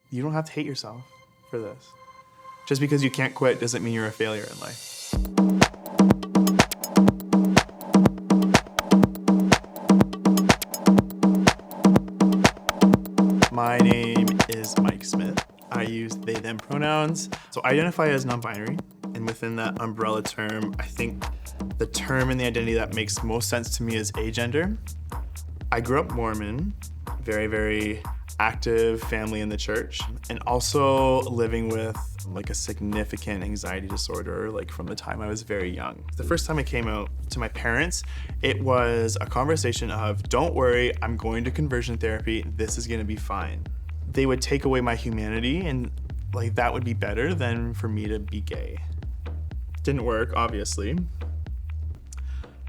you don't have to hate yourself for this. Just because you can't quit doesn't mean you're a failure in life. My name is Mike Smith. I use they, them pronouns. So I identify as non-binary, and within that umbrella term, I think the term and the identity that makes most sense to me is agender. I grew up Mormon, very, very active family in the church, and also living with like a significant anxiety disorder, like from the time I was very young. The first time I came out to my parents, it was a conversation of, don't worry, I'm going to conversion therapy, this is gonna be fine. They would take away my humanity, and like that would be better than for me to be gay. Didn't work, obviously.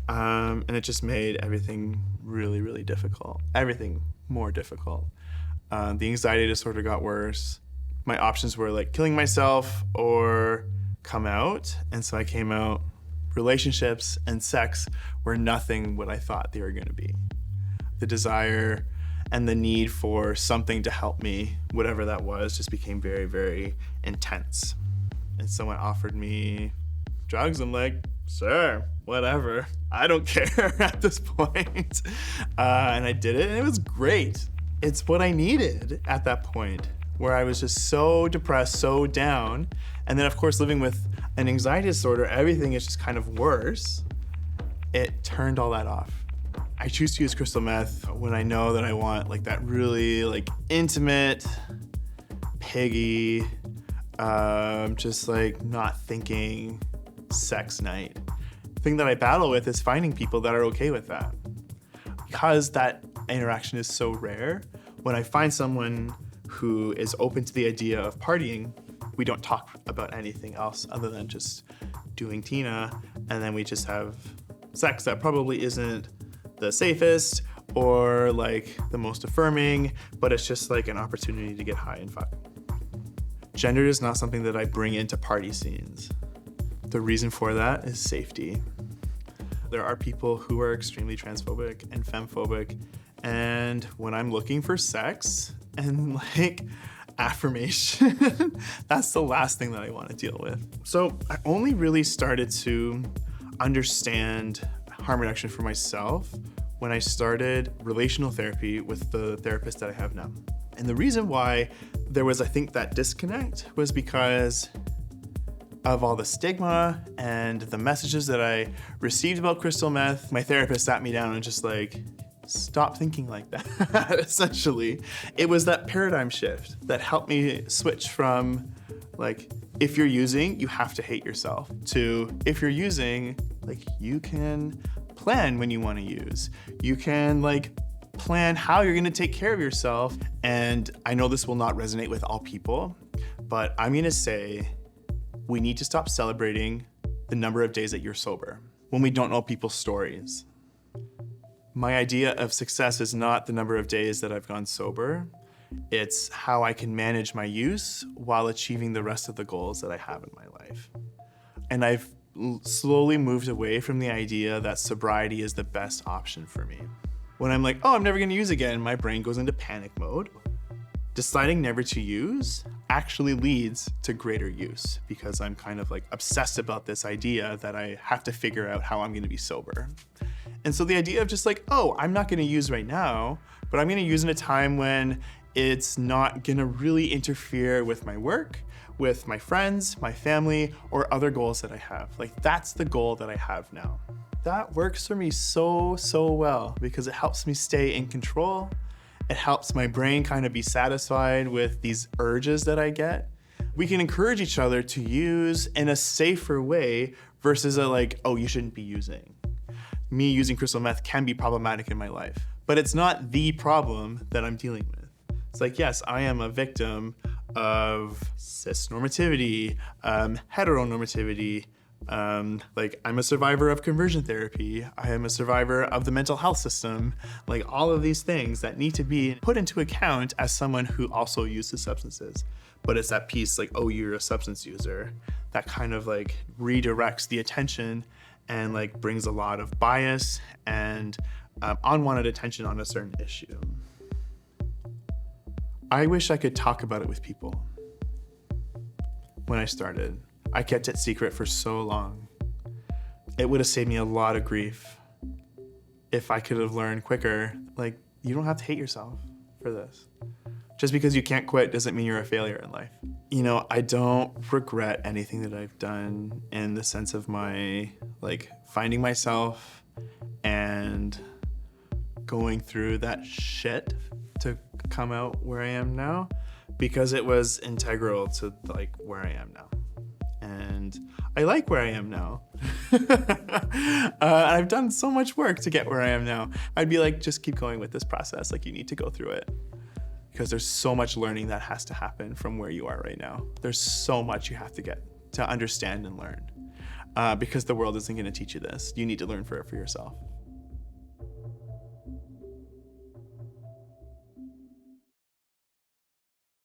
And it just made everything really, really difficult. Everything more difficult. The anxiety disorder got worse. My options were like killing myself or come out. And so I came out. Relationships and sex were nothing what I thought they were gonna be. The desire and the need for something to help me, whatever that was, just became very, very intense. And someone offered me drugs. I'm like, sure, whatever. I don't care at this point. And I did it, and it was great. It's what I needed at that point, where I was just so depressed, so down. And then, of course, living with an anxiety disorder, everything is just kind of worse. It turned all that off. I choose to use crystal meth when I know that I want like that really like intimate, piggy, just like not thinking sex night. The thing that I battle with is finding people that are okay with that. Because that interaction is so rare, when I find someone who is open to the idea of partying, we don't talk about anything else other than just doing Tina, and then we just have sex that probably isn't the safest or like the most affirming, but it's just like an opportunity to get high and fuck. Gender is not something that I bring into party scenes. The reason for that is safety. There are people who are extremely transphobic and femphobic, and when I'm looking for sex and like affirmation, that's the last thing that I want to deal with. So I only really started to understand harm reduction for myself when I started relational therapy with the therapist that I have now. And the reason why there was, I think, that disconnect was because of all the stigma and the messages that I received about crystal meth. My therapist sat me down and just like, stop thinking like that, essentially. It was that paradigm shift that helped me switch from like, if you're using, you have to hate yourself, to if you're using, like you can plan when you want to use. You can like plan how you're gonna take care of yourself. And I know this will not resonate with all people, but I'm gonna say we need to stop celebrating the number of days that you're sober when we don't know people's stories. My idea of success is not the number of days that I've gone sober. It's how I can manage my use while achieving the rest of the goals that I have in my life. And I've slowly moved away from the idea that sobriety is the best option for me. When I'm like, oh, I'm never gonna use again, my brain goes into panic mode. Deciding never to use actually leads to greater use because I'm kind of like obsessed about this idea that I have to figure out how I'm gonna be sober. And so the idea of just like, oh, I'm not gonna use right now, but I'm gonna use in a time when it's not gonna really interfere with my work, with my friends, my family, or other goals that I have. Like that's the goal that I have now. That works for me so well because it helps me stay in control. It helps my brain kind of be satisfied with these urges that I get. We can encourage each other to use in a safer way versus a like, oh, you shouldn't be using. Me using crystal meth can be problematic in my life, but it's not the problem that I'm dealing with. It's like, yes, I am a victim of cis normativity, heteronormativity, like I'm a survivor of conversion therapy. I am a survivor of the mental health system. Like all of these things that need to be put into account as someone who also uses substances. But it's that piece like, oh, you're a substance user, that kind of like redirects the attention and like brings a lot of bias and unwanted attention on a certain issue. I wish I could talk about it with people. When I started, I kept it secret for so long. It would have saved me a lot of grief if I could have learned quicker. Like, you don't have to hate yourself for this. Just because you can't quit doesn't mean you're a failure in life. You know, I don't regret anything that I've done in the sense of my, like, finding myself and going through that shit to come out where I am now, because it was integral to, like, where I am now. And I like where I am now. I've done so much work to get where I am now. I'd be like, just keep going with this process. Like, you need to go through it. Because there's so much learning that has to happen from where you are right now. There's so much you have to get to understand and learn. Because the world isn't going to teach you this. You need to learn for it for yourself.